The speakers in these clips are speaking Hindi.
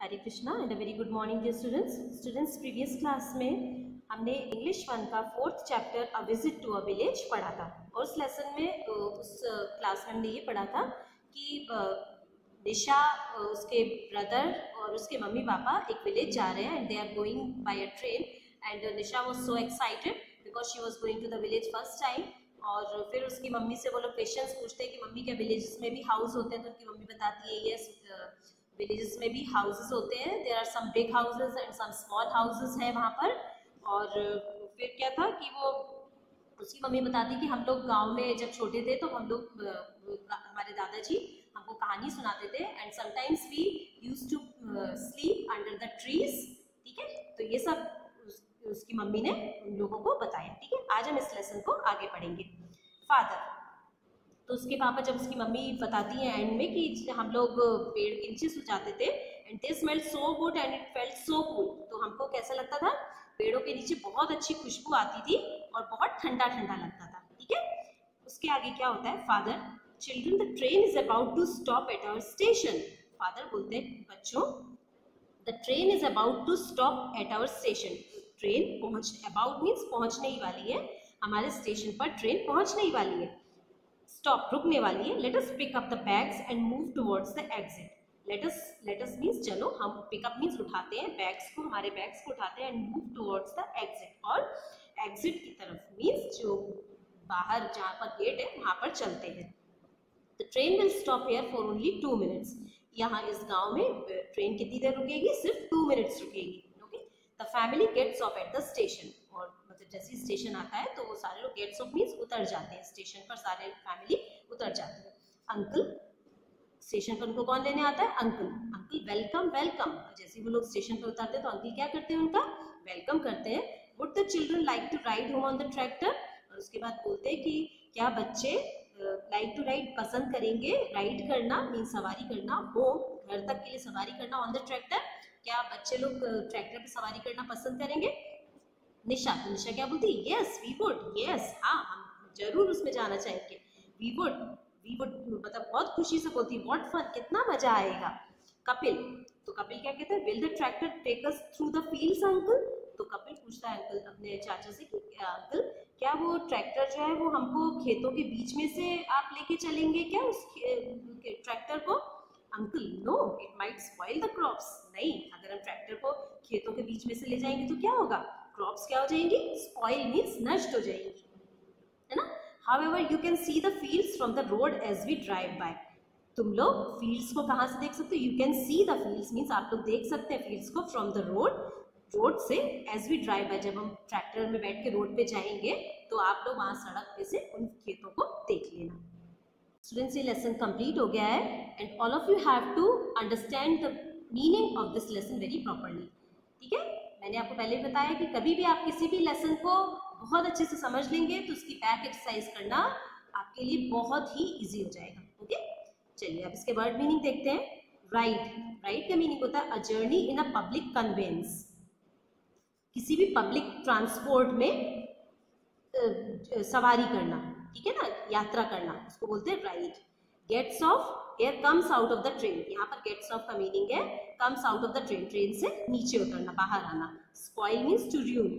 Hare Krishna and a very good morning dear students previous class में हमने इंग्लिश 1 का 4th chapter a visit to a village पढ़ा था और उस लेसन में उस क्लास में हमने ये पढ़ा था कि निशा उसके ब्रदर और उसके मम्मी पापा एक विलेज जा रहे हैं and they are going by a train and Nisha was so excited because she was going to the village first time. और फिर उसकी मम्मी से वो लोग क्वेश्चंस पूछते हैं कि मम्मी क्या विलेजेस में भी हाउस होते हैं, तो उनकी मम्मी बताती है यस विलेजेस में भी हाउसेस होते हैं, there are some big houses and some small houses हैं वहाँ पर। और फिर क्या था कि वो उसकी मम्मी बताती कि हम लोग गांव में जब छोटे थे तो हम लोग हमारे दादाजी हमको कहानी सुनाते थे and sometimes we used to sleep under the trees. ठीक है, तो ये सब उसकी मम्मी ने उन लोगों को बताया। ठीक है, आज हम इस लेसन को आगे पढ़ेंगे। फादर, तो उसके पापा जब उसकी मम्मी बताती है एंड में कि हम लोग पेड़ के नीचे सो जाते थे and they smelled so good and it felt so cool, तो हमको कैसा लगता था, पेड़ों के नीचे बहुत अच्छी खुशबू आती थी और बहुत ठंडा ठंडा लगता था। ठीक है, उसके आगे क्या होता है, father, children the train is about to stop at our station. Father बोलते हैं बच्चों, the train is about to stop at our station. Train पहुंच, अबाउट मीन्स पहुंचने ही वाली है, हमारे स्टेशन पर ट्रेन पहुंचने ही वाली है, स्टॉप रुकने वाली है। Let us pick up the bags and move towards the exit. Let us means चलो, हम पिकअप मीन्स उठाते हैं बैग्स को, हमारे बैग्स को उठाते हैं and move towards the exit, और एग्जिट की तरफ मीन्स जो बाहर जहाँ पर गेट है वहाँ पर चलते हैं। The train will stop here for only 2 minutes. यहाँ इस गांव में ट्रेन कितनी देर रुकेगी, सिर्फ 2 मिनट्स रुकेगी। Okay, the family gets off at the station, और मतलब जैसे स्टेशन आता है तो वो सारे लोग गेट्स ऑफ मीन्स उतर जाते हैं, स्टेशन पर सारे फैमिली उतर जाते हैं। अंकल, स्टेशन पर उनको कौन लेने आता है, अंकल। अंकल वेलकम वेलकम, जैसे वो लोग स्टेशन पर उतरते हैं तो अंकल क्या करते हैं, उनका वेलकम करते हैं। Would the children like to ride home on the tractor, और उसके बाद बोलते हैं कि क्या बच्चे लाइक टू राइड पसंद करेंगे, राइड करना मीन सवारी करना, होम घर तक के लिए सवारी करना, ऑन द ट्रैक्टर, क्या बच्चे लोग ट्रैक्टर पे सवारी करना पसंद करेंगे। निशा, तो निशा क्या बोलती है, यस वी वुड, यस हाँ हम जरूर उसमें जाना चाहेंगे। वी वुड मतलब बहुत खुशी से बोलती है, व्हाट फन, कितना मजा आएगा। कपिल, तो कपिल क्या कहते हैं, will the tractor take us through the fields uncle. तो कपिल पूछता है अंकल अपने चाचा से कि अंकल क्या वो ट्रैक्टर जो है वो हमको खेतों के बीच में से आप लेके चलेंगे क्या उस ट्रैक्टर को। Uncle no, it might spoil the crops. नहीं, अगर हम ट्रैक्टर को खेतों के बीच में से ले जाएंगे तो क्या होगा, क्रॉप्स क्या हो जाएंगी, स्पॉइल मीन्स नष्ट हो जाएंगी, है ना। However, you can see the fields from the road as we drive by. तुम लोग फील्ड्स को कहाँ से देख सकते हो, you can see the fields means आप लोग देख सकते हैं फील्ड्स को फ्रॉम द रोड, रोड से, एज वी ड्राइव बाय, जब हम ट्रैक्टर में बैठ के रोड पे जाएंगे तो आप लोग वहाँ सड़क पे से उन खेतों को देख लेना। स्टूडेंट्स, ये लेसन कंप्लीट हो गया है and all of you have to understand the meaning of this lesson very properly. ठीक है, मैंने आपको पहले बताया कि कभी भी आप किसी भी लेसन को बहुत अच्छे से समझ लेंगे तो उसकी बैक एक्सरसाइज करना आपके लिए बहुत ही इजी हो जाएगा। ओके, चलिए अब इसके वर्ड मीनिंग देखते हैं। राइड, राइड का मीनिंग होता है a journey in a public conveyance, किसी भी पब्लिक ट्रांसपोर्ट में सवारी करना, ठीक है ना, यात्रा करना, उसको बोलते हैं ride. Gets off, here comes out of the train, यहाँ पर गेट्स ऑफ का मीनिंग है comes out of the train, train से नीचे उतरना, बाहर आना। Spoil means to ruin,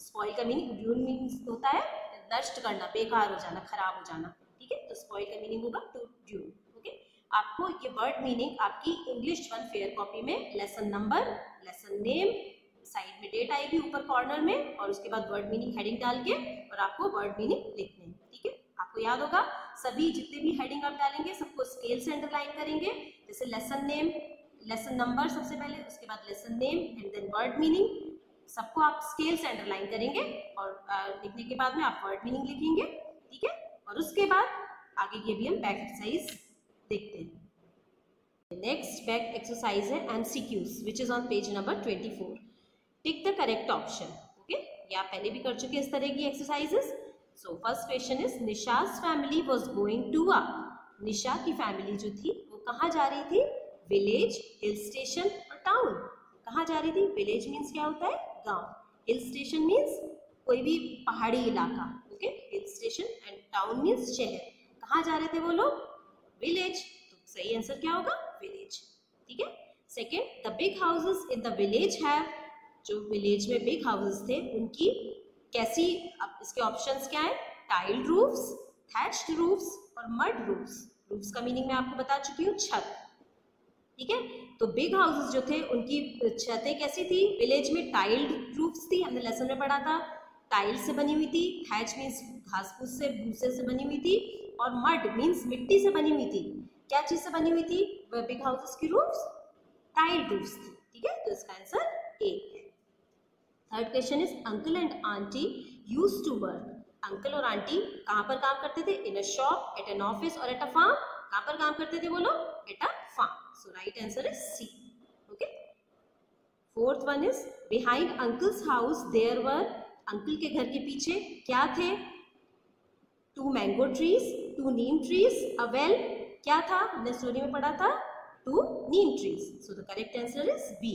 spoil का मीनिंग, ruin मीन्स होता है नष्ट करना, बेकार हो जाना, खराब हो जाना। ठीक है, तो स्पॉइल का मीनिंग होगा टू ruin। ओके, आपको ये वर्ड मीनिंग आपकी इंग्लिश 1 फेयर कॉपी में lesson number, lesson name, side में डेट आएगी ऊपर कॉर्नर में, और उसके बाद वर्ड मीनिंग हेडिंग डाल के और आपको वर्ड मीनिंग लिखने हैं। ठीक है, आपको याद होगा सभी जितने भी हेडिंग आप डालेंगे सबको स्केल से अंडरलाइन करेंगे, जैसे लेसन नेम, लेसन नंबर सबसे पहले, उसके बाद lesson name and then word meaning, सबको आप स्केल से अंडरलाइन करेंगे और लिखने के बाद में आप वर्ड मीनिंग लिखेंगे। ठीक है, और उसके बाद आगे की भी हम बैक एक्सरसाइज देखते हैं। नेक्स्ट बैक एक्सरसाइज है MCQs which is on page number 24। Tick the correct option. Okay, ये आप पहले भी कर चुके हैं इस तरह की exercises. So first question is Nisha's family was going to uh, Nisha की फैमिली जो थी वो कहाँ जा रही थी, विलेज, हिल स्टेशन और टाउन। कहाँ जा रही थी, विलेज मीन्स क्या होता है, गांव, हिल स्टेशन मीन्स कोई भी पहाड़ी इलाका। Okay, hill station and town means शहर। कहाँ जा रहे थे वो लोग, विलेज, तो सही आंसर क्या होगा, विलेज। ठीक है, second, the big houses in the village have, जो विलेज में बिग हाउसेस थे उनकी कैसी, अब इसके ऑप्शंस क्या है, टाइल्ड रूफ्स, थैच्ड रूफ्स और मड रूफ्स। रूफ्स का मीनिंग मैं आपको बता चुकी हूँ, छत, ठीक है। तो बिग हाउसेस जो थे उनकी छतें कैसी थी, विलेज में टाइल्ड रूफ्स थी, हमने लेसन में पढ़ा था, टाइल से बनी हुई थी, थैच मीन्स घास फूस से, भूसे से बनी हुई थी, और मड मीन्स मिट्टी से बनी हुई थी। क्या चीज से बनी हुई थी बिग हाउसेस की रूफ्स, टाइल्ड रूफ्स थी, ठीक है। तो इसका answer A. Third question is uncle and aunty used to work, uncle और आंटी कहाँ पर काम करते थे, in a shop, at an office और एट अ फार्म, कहाँ पर काम करते थे वो लोग, at a farm. So right answer is C, okay. Fourth one is behind uncle's house there were, uncle के घर के पीछे क्या थे, 2 mango trees, 2 neem trees, uh well, क्या था, हमने स्टोरी में पढ़ा था 2 neem trees. So the correct answer is B,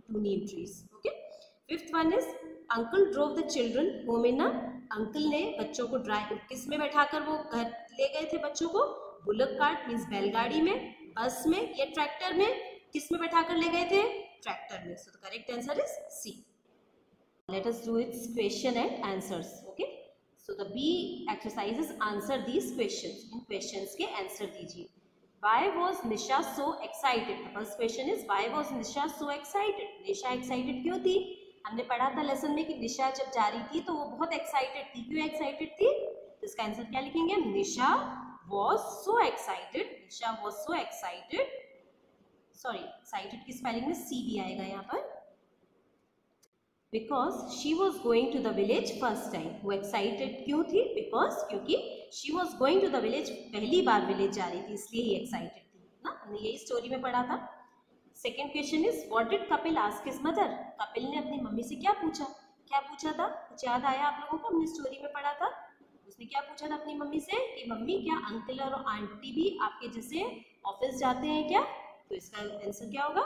2 neem trees, okay. Fifth one is uncle drove the children home in uh, uncle ने बच्चों को ड्राइव किस में बैठाकर वो घर ले गए थे बच्चों को, बुलक कार्ट मीन्स बैलगाड़ी में, बस में या ट्रैक्टर में, किस में बैठाकर ले गए थे, ट्रैक्टर में। So the correct answer is C. Let us do its question and answers, okay. So the B exercises, answer these questions, इन क्वेश्चंस के आंसर दीजिए। Why was Nisha so excited? The first question is why was Nisha so excited? Nisha excited क्यों थी? हमने पढ़ा था लेसन में कि निशा जब जा रही थी तो वो बहुत एक्साइटेड थी, क्यों एक्साइटेड थी, तो इसका आंसर क्या लिखेंगे, Nisha was so excited, Nisha was so excited, sorry excited की स्पेलिंग में सी भी आएगा यहाँ पर, because she was going to the village first time, वो एक्साइटेड क्यों थी, बिकॉज क्योंकि she was going to the village, पहली बार विलेज जा रही थी इसलिए ही एक्साइटेड थी ना, हमने यही स्टोरी में पढ़ा था। Second question is what did Kapil ask his mother, Kapil ने अपनी मम्मी से क्या पूछा, क्या पूछा था, कुछ याद आया आप लोगों को, हमने स्टोरी में पढ़ा था, उसने क्या पूछा था अपनी मम्मी से कि मम्मी क्या अंकल और आंटी भी आपके जैसे ऑफिस जाते हैं क्या, तो इसका आंसर क्या होगा,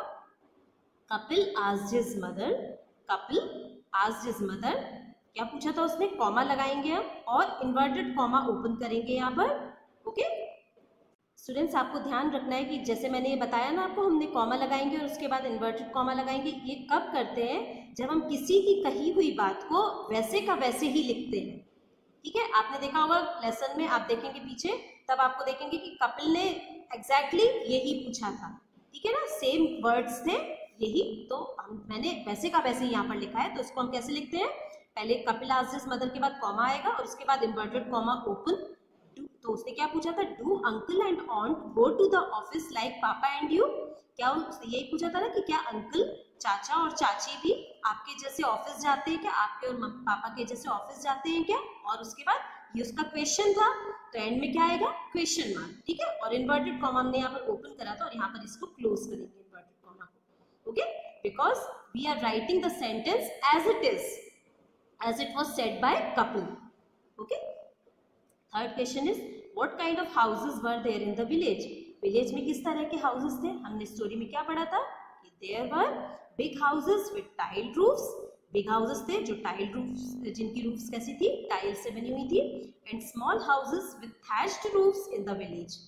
Kapil asked his mother, Kapil asked his mother, क्या पूछा था उसने, कॉमा लगाएंगे हम और इन्वर्टेड कॉमा ओपन करेंगे यहाँ पर, ओके। स्टूडेंट्स आपको ध्यान रखना है कि जैसे मैंने ये बताया ना आपको, हमने कॉमा लगाएंगे और उसके बाद इन्वर्टेड कॉमा लगाएंगे, ये कब करते हैं, जब हम किसी की कही हुई बात को वैसे का वैसे ही लिखते हैं, ठीक है। आपने देखा होगा लेसन में, आप देखेंगे पीछे तब आपको देखेंगे कि कपिल ने एग्जैक्टली यही पूछा था, ठीक है ना, सेम वर्ड्स थे यही, तो मैंने वैसे का वैसे यहाँ पर लिखा है, तो इसको हम कैसे लिखते हैं, पहले कपिल आस्क्ड हिज मदर के बाद कॉमा आएगा और उसके बाद इन्वर्टेड कॉमा ओपन, तो उसने क्या पूछा था, do uncle and aunt go to the office like papa and you, क्या उसने यही पूछा था ना कि क्या अंकल, चाचा और चाची भी आपके जैसे ऑफिस जाते हैं क्या, आपके और पापा के जैसे ऑफिस जाते हैं क्या, और उसके बाद ये उसका क्वेश्चन था, तो एंड में क्या आएगा, क्वेश्चन मार्क, ठीक है, और इन्वर्टेड कॉमा हमने यहाँ पर ओपन करा था और यहाँ पर इसको क्लोज करेंगे इन्वर्टेड कॉमा को, okay, because we are writing the sentence as it is, as it was said by Kapil, okay. Third question is what kind of houses were there in the village, village में किस तरह के हाउसेस थे, हमने स्टोरी में क्या पढ़ा था कि there were big houses with tiled roofs, big houses थे जो टाइल्ड रूफ्स, जिनकी रूफ्स कैसी थी, टाइल से बनी हुई थी, and small houses with thatched roofs in the village,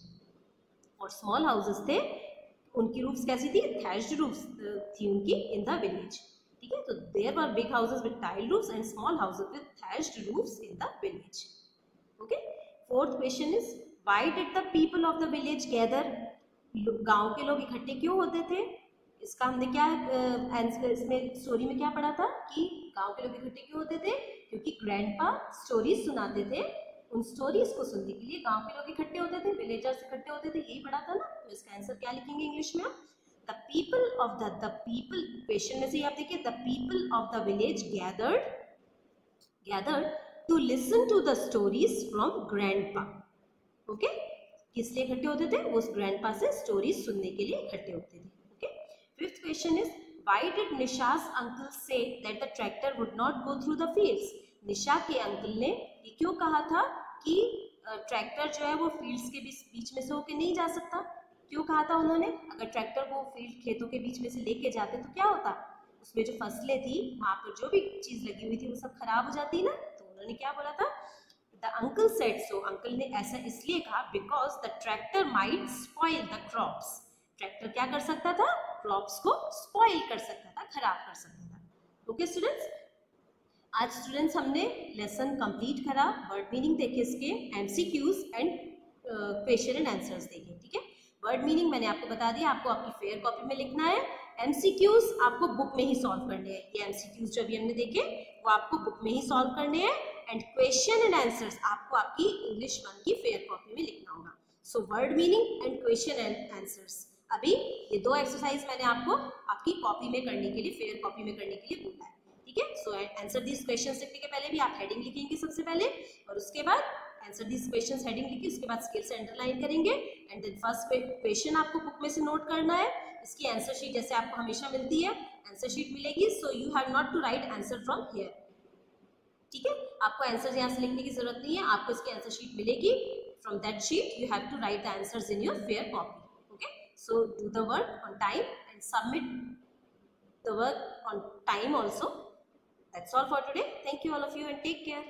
और स्मॉल हाउसेस थे उनकी रूफ्स कैसी थी, थैच्ड रूफ्स थी उनकी इन द विलेज, ठीक है। तो there were big houses with tiled roofs and small houses with thatched roofs in the village, okay. Fourth question is why did the people of the village gather, गांव के लोग इकट्ठे क्यों होते थे, इसका हमने क्या आंसर, इसमें स्टोरी में क्या पढ़ा था कि गांव के लोग इकट्ठे क्यों होते थे, क्योंकि ग्रैंडपा स्टोरीज सुनाते थे, उन स्टोरीज को सुनने के लिए गांव के लोग इकट्ठे होते थे, विलेजर्स इकट्ठे होते थे, यही पढ़ा था ना, तो इसका आंसर क्या लिखेंगे इंग्लिश में, the people of the people, question में से आप देखिए, the people of the village gathered to listen to the stories from grandpa, okay, किस लिए इकट्ठे होते थे, वो उस ग्रैंडपा से स्टोरीज सुनने के लिए इकट्ठे होते थे, okay. Fifth question is why did Nisha's uncle say that the tractor would not go through the fields, Nisha के अंकल ने ये क्यों कहा था कि ट्रैक्टर जो है वो फील्ड्स के बीच में से होके नहीं जा सकता, क्यों कहा था उन्होंने, अगर ट्रैक्टर को फील्ड खेतों के बीच में से लेके जाते तो क्या होता, उसमें जो फसलें थी वहां पर जो भी चीज लगी हुई थी वो सब खराब हो जाती ना, तो उन्होंने क्या बोला था, the uncle said so, uncle ने ऐसा इसलिए कहा because the tractor might spoil the crops, tractor क्या कर सकता था, क्रॉप्स को स्पॉइल कर सकता था, खराब कर सकता था। ओके स्टूडेंट्स, आज स्टूडेंट्स हमने लेसन कंप्लीट करा, वर्ड मीनिंग देखे इसके, MCQs and question and answers देखे। ठीक है, वर्ड मीनिंग मैंने आपको बता दिया, आपको आपकी फेयर कॉपी में लिखना है। एमसीक्यूज आपको बुक में ही सॉल्व करने हैं, ये एमसीक्यूज जो अभी हमने देखे वो आपको बुक में ही सॉल्व करने हैं। एंड क्वेश्चन एंड आंसर्स आपको आपकी इंग्लिश 1 की फेयर कॉपी में लिखना होगा। So word meaning and question and answers, अभी ये 2 एक्सरसाइज मैंने आपको आपकी कॉपी में करने के लिए, फेयर कॉपी में करने के लिए बोला है। ठीक है, सो आंसर दिस क्वेश्चंस लिखने के पहले भी आप हेडिंग लिखेंगे सबसे पहले, और उसके बाद आंसर दिस क्वेश्चंस हेडिंग लिखिए, उसके बाद स्केल से अंडरलाइन करेंगे। एंड देन फर्स्ट क्वेश्चन आपको बुक में से नोट करना है, इसकी आंसर शीट जैसे आपको हमेशा मिलती है, आंसर शीट मिलेगी। So you have not to write answer from here. ठीक है, आपको आंसर यहाँ से लिखने की जरूरत नहीं है, आपको इसकी आंसर शीट मिलेगी। From that sheet you have to write the answers in your fair copy. Okay, so do the work on time and submit the work on time also. That's all for today. Thank you all of you and take care.